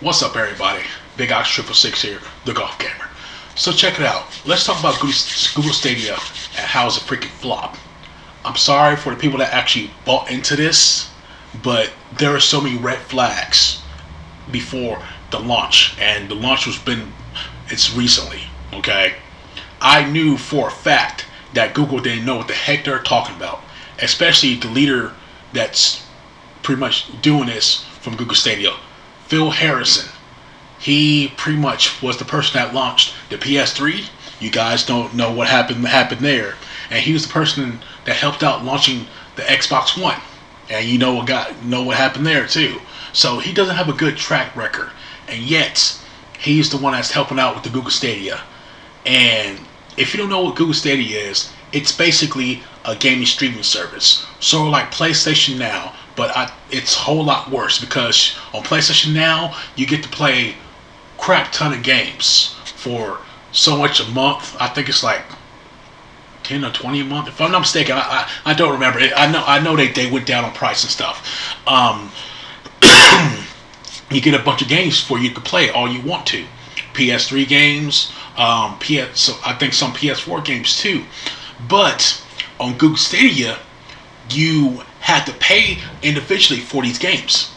What's up, everybody? Big Ox 666 here, the Golf Gamer. So check it out. Let's talk about Google Stadia and how it's a freaking flop. I'm sorry for the people that actually bought into this, but there are so many red flags before the launch, and the launch it's recently. Okay, I knew for a fact that Google didn't know what the heck they're talking about, especially the leader that's pretty much doing this from Google Stadia, Phil Harrison. He pretty much was the person that launched the PS3. You guys don't know what happened there, and he was the person that helped out launching the Xbox One, and you know what happened there too. So he doesn't have a good track record, and yet he's the one that's helping out with the Google Stadia. And if you don't know what Google Stadia is, it's basically a gaming streaming service, sort of like PlayStation Now, but it's a whole lot worse, because on PlayStation Now you get to play crap ton of games for so much a month. I think it's like 10 or 20 a month, if I'm not mistaken. I don't remember. I know they went down on price and stuff. You get a bunch of games for you to play all you want to. PS3 games, so I think some PS4 games too. But on Google Stadia, you have to pay individually for these games.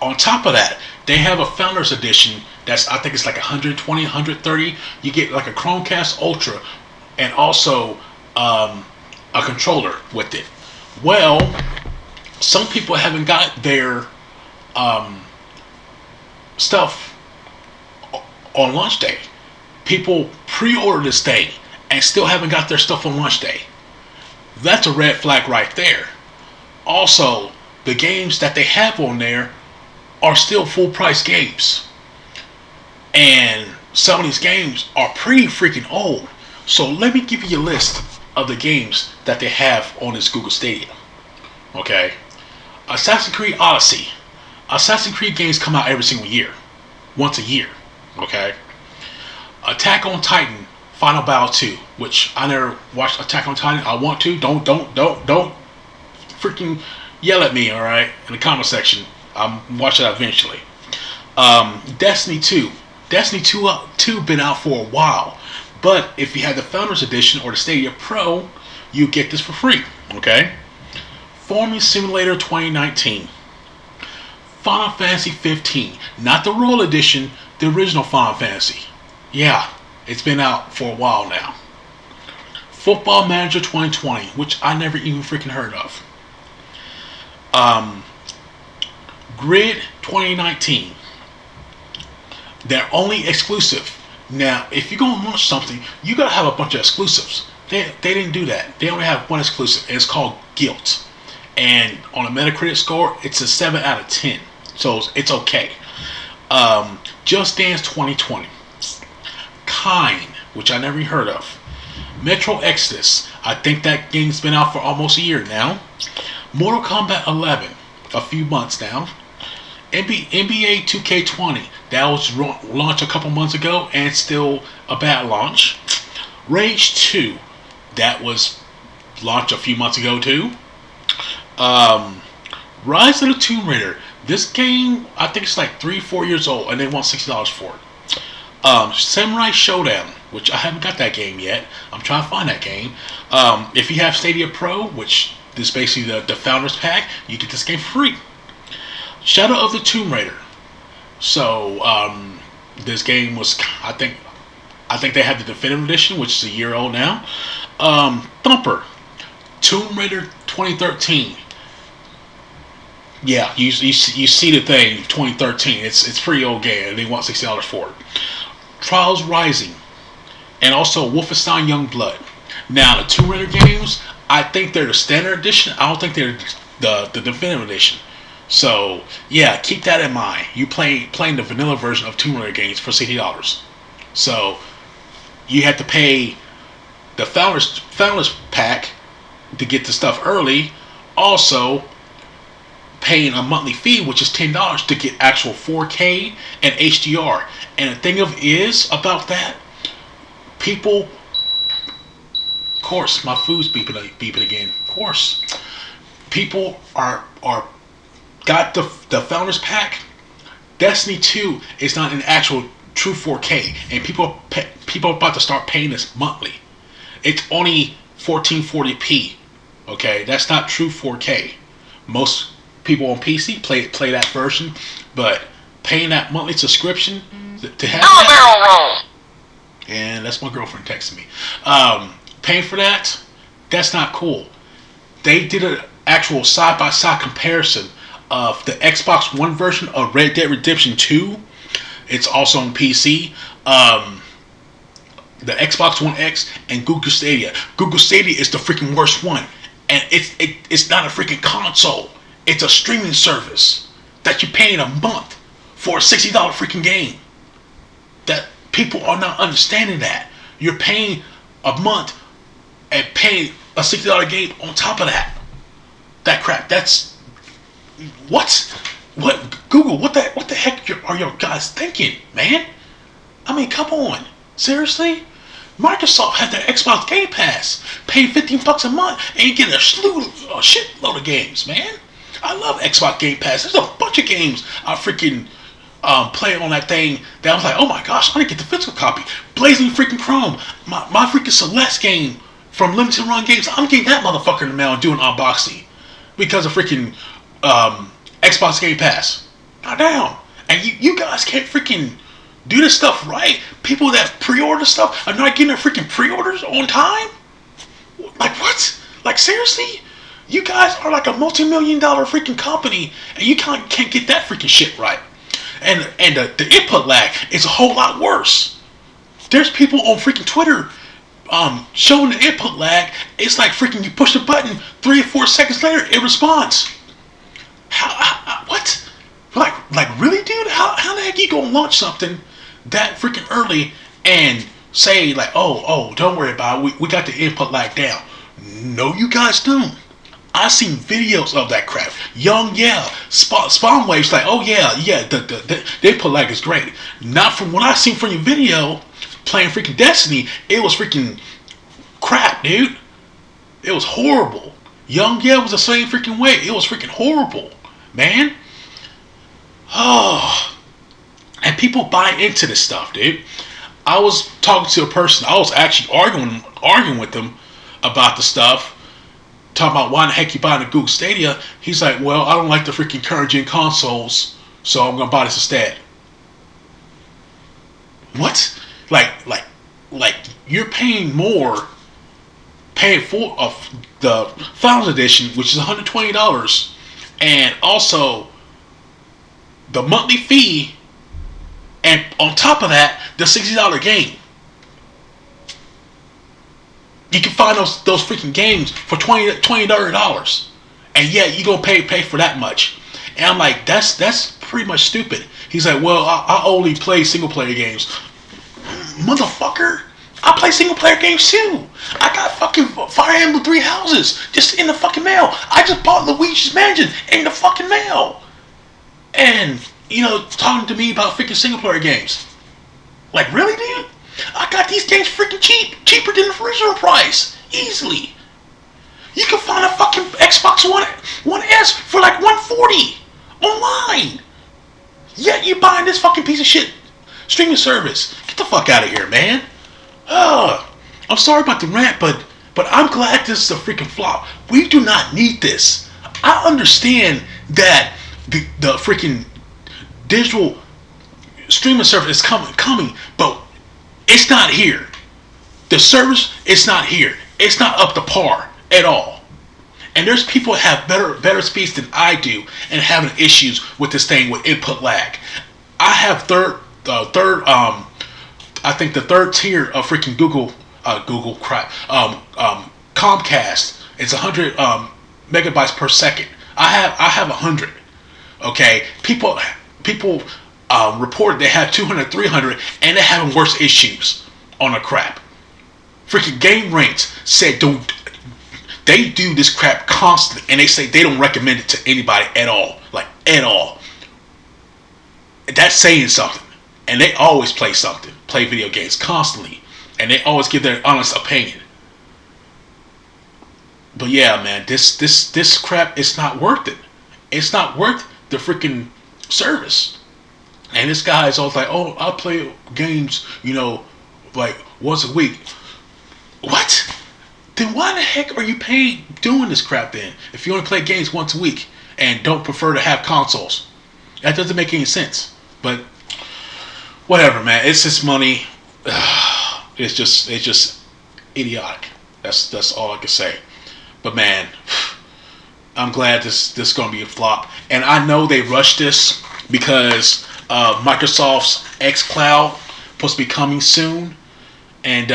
On top of that, they have a Founders Edition that's, I think it's like 120, 130. You get like a Chromecast Ultra and also a controller with it. Well, some people haven't got their stuff on launch day. People pre-order this thing and still haven't got their stuff on launch day. That's a red flag right there. Also, the games that they have on there are still full price games, and some of these games are pretty freaking old. So let me give you a list of the games that they have on this Google Stadia. Okay, Assassin's Creed Odyssey. Assassin's Creed games come out every single year, once a year. Okay, Attack on Titan Final Battle 2, which I never watched Attack on Titan. I want to. Don't freaking yell at me, all right, in the comment section. I'll watch that eventually. Destiny 2. Destiny 2 been out for a while, but if you have the Founders Edition or the Stadia Pro, you get this for free. Okay. Farming Simulator 2019. Final Fantasy 15, not the Royal Edition, the original Final Fantasy. Yeah, it's been out for a while now. Football Manager 2020, which I never even freaking heard of. Grid 2019. They're only exclusive. Now, if you're going to launch something, you got to have a bunch of exclusives. They didn't do that. They only have one exclusive, and it's called Guilt. And on a Metacritic score, it's a 7 out of 10. So it's okay. Just Dance 2020. Kind, which I never heard of. Metro Exodus. I think that game's been out for almost a year now. Mortal Kombat 11. A few months now. NBA 2K20. That was launched a couple months ago and still a bad launch. Rage 2. That was launched a few months ago too. Rise of the Tomb Raider. This game, I think it's like 3-4 years old, and they want $60 for it. Samurai Showdown, which I haven't got that game yet. I'm trying to find that game. If you have Stadia Pro, which is basically the Founders Pack, you get this game free. Shadow of the Tomb Raider. So this game was, I think they had the Definitive Edition, which is a year old now. Thumper, Tomb Raider 2013. Yeah, you see the thing, 2013. It's pretty old game, and they want $60 for it. Trials Rising, and also Wolfenstein Youngblood. Now the Tomb Raider games, I think they're the standard edition. I don't think they're the Definitive Edition. So yeah, keep that in mind. You playing the vanilla version of Tomb Raider games for $60. So you have to pay the Founders Pack to get the stuff early. Also paying a monthly fee, which is $10 to get actual 4K and HDR. And the thing about that, people, of course, my food's beeping again. Of course, people are got the Founders Pack. Destiny 2 is not an actual true 4K, and people are about to start paying this monthly. It's only 1440p. Okay, that's not true 4K. Most people on PC play that version, but paying that monthly subscription to have that, and that's my girlfriend texting me. Paying for that's not cool. They did an actual side-by-side comparison of the Xbox One version of Red Dead Redemption 2. It's also on PC. The Xbox One X and Google Stadia. Google Stadia is the freaking worst one, and it's not a freaking console. It's a streaming service that you're paying a month for a $60 freaking game. That people are not understanding that. You're paying a month and paying a $60 game on top of that. That crap. That's what Google. What the heck are your guys thinking, man? I mean, come on, seriously. Microsoft had their Xbox Game Pass. Pay $15 a month and you get a shitload of games, man. I love Xbox Game Pass. There's a bunch of games I freaking play on that thing that I was like, oh my gosh, I need to get the physical copy. Blazing freaking Chrome. My freaking Celeste game from Limited Run Games. I'm getting that motherfucker in the mail and doing unboxing because of freaking Xbox Game Pass. Now down. And you guys can't freaking do this stuff right. People that pre-order stuff are not getting their freaking pre-orders on time. Like what? Like seriously? You guys are like a multi-million-dollar freaking company, and you can't get that freaking shit right. And the input lag is a whole lot worse. There's people on freaking Twitter showing the input lag. It's like freaking you push the button, 3 or 4 seconds later it responds. How what? Like really, dude? How the heck you gonna launch something that freaking early and say like, oh, don't worry about it. We got the input lag down. No, you guys don't. I've seen videos of that crap. Spawn Wave's like, oh yeah, the input lag is great. Not from what I've seen from your video playing freaking Destiny. It was freaking crap, dude. It was horrible. Was the same freaking way. It was freaking horrible, man. Oh, and people buy into this stuff, dude. I was talking to a person. I was actually arguing with them about the stuff. Talking about why the heck you buying a Google Stadia. He's like, well, I don't like the freaking current gen consoles, so I'm gonna buy this instead. What? Like you're paying more, paying for the Founders Edition, which is $120, and also the monthly fee, and on top of that, the $60 game. You can find those freaking games for $20, and yet you gonna pay for that much. And I'm like, that's pretty much stupid. He's like, well, I only play single player games. Motherfucker, I play single player games too. I got fucking Fire Emblem 3 Houses just in the fucking mail. I just bought Luigi's Mansion in the fucking mail. And talking to me about freaking single player games. Like really, dude? I got these games freaking cheaper than the original price, easily. You can find a fucking Xbox One S for like $140 online. Yet you buying this fucking piece of shit streaming service. Get the fuck out of here, man. I'm sorry about the rant, but I'm glad this is a freaking flop. We do not need this. I understand that the freaking digital streaming service is coming, but it's not here. The service is not here. It's not up to par at all. And there's people that have better speeds than I do and having issues with this thing with input lag. I have I think the third tier of freaking Google Comcast. It's 100 megabytes per second. I have 100. Okay, people reported they had 200, 300, and they're having worse issues on the crap. Freaking Game Rates said they do this crap constantly, and they say they don't recommend it to anybody at all, like at all. That's saying something, and they always play video games constantly, and they always give their honest opinion. But yeah, man, this crap is not worth it. It's not worth the freaking service. And this guy is always like, oh, I play games, like once a week. What? Then why the heck are you paid doing this crap then? If you only play games once a week and don't prefer to have consoles, that doesn't make any sense. But whatever, man. It's just money. It's just idiotic. That's all I can say. But man, I'm glad this is gonna be a flop. And I know they rushed this because Microsoft's xCloud supposed to be coming soon, and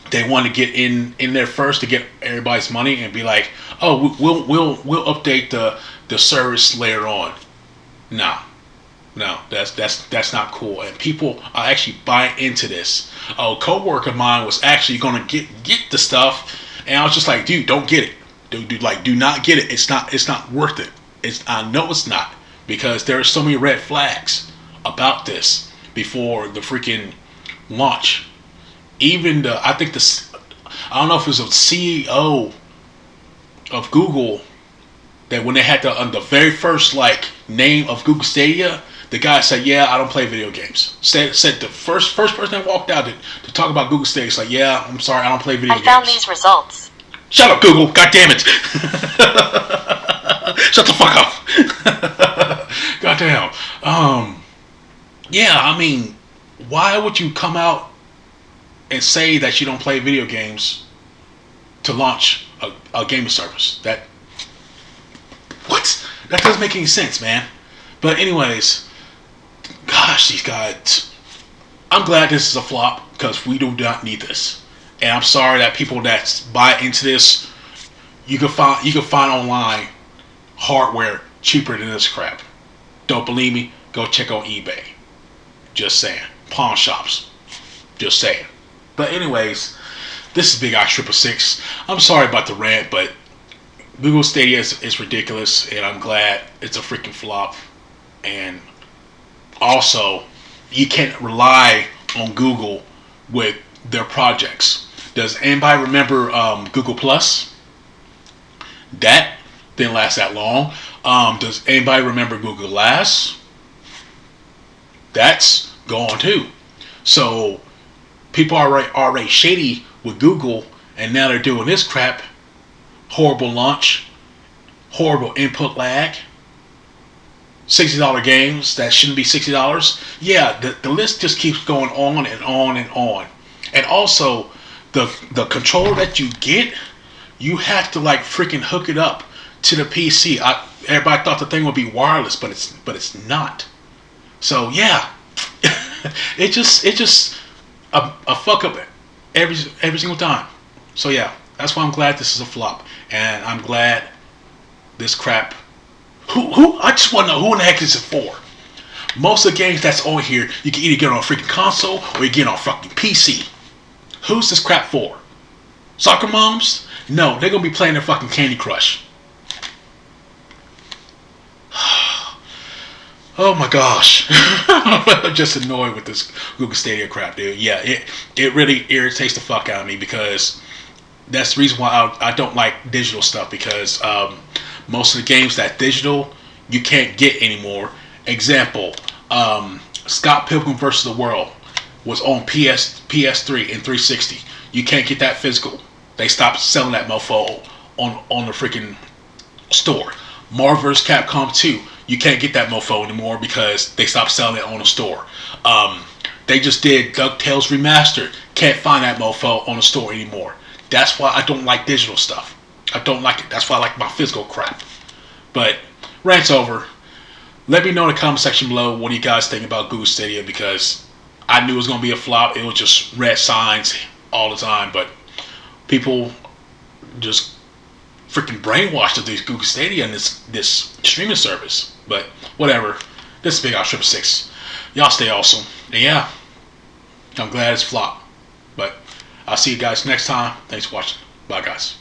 they want to get in there first to get everybody's money and be like, oh, we'll update the service later on. No, that's not cool. And people are actually buying into this. A coworker of mine was actually gonna get the stuff, and I was just like, dude, don't get it. Dude, like, do not get it. It's not worth it. I know it's not, because there are so many red flags about this before the freaking launch. Even I don't know if it was a CEO of Google that when they had the very first name of Google Stadia, the guy said, yeah, I don't play video games. Said the first person that walked out to talk about Google Stadia, like, yeah, I'm sorry, I don't play video games. I found these results. Shut up, Google. God damn it. Shut the fuck up. God damn. Yeah, I mean, why would you come out and say that you don't play video games to launch a gaming service? What? That doesn't make any sense, man. But anyways, gosh, these guys. I'm glad this is a flop because we do not need this. And I'm sorry that people that buy into this, you can find online hardware cheaper than this crap. Don't believe me? Go check on eBay. Just saying. Pawn shops. Just saying. But anyways, this is Big Ox 666. I'm sorry about the rant, but Google Stadia is ridiculous, and I'm glad it's a freaking flop. And also, you can't rely on Google with their projects. Does anybody remember Google Plus? That didn't last that long. Does anybody remember Google Glass? That's gone too. So people are already shady with Google, and now they're doing this crap. Horrible launch, horrible input lag, $60 games that shouldn't be $60. Yeah, the list just keeps going on and on and on. And also, the controller that you get, you have to freaking hook it up to the PC. Everybody thought the thing would be wireless, but it's not. So yeah, it's just a fuck up every single time. So yeah, that's why I'm glad this is a flop, and I'm glad this crap. Who I just want to know who in the heck is it for? Most of the games that's on here, you can either get on a freaking console or you get on a fucking PC. Who's this crap for? Soccer moms? No, they're gonna be playing their fucking Candy Crush. Oh my gosh. I'm just annoyed with this Google Stadia crap, dude. Yeah, it really irritates the fuck out of me, because that's the reason why I don't like digital stuff, because most of the games that digital you can't get anymore. Example, Scott Pilgrim vs. the World was on PS3 and 360. You can't get that physical. They stopped selling that mofo on the freaking store. Marvel vs. Capcom 2, you can't get that mofo anymore because they stopped selling it on the store. They just did DuckTales Remastered. Can't find that mofo on the store anymore. That's why I don't like digital stuff. I don't like it. That's why I like my physical crap. But rant's over. Let me know in the comment section below what do you guys think about Google Stadia, because I knew it was going to be a flop. It was just red signs all the time. But people just freaking brainwashed of this Google Stadia and this streaming service. But whatever. This is Big Ox 666. Y'all stay awesome. And yeah, I'm glad it's flop. But I'll see you guys next time. Thanks for watching. Bye, guys.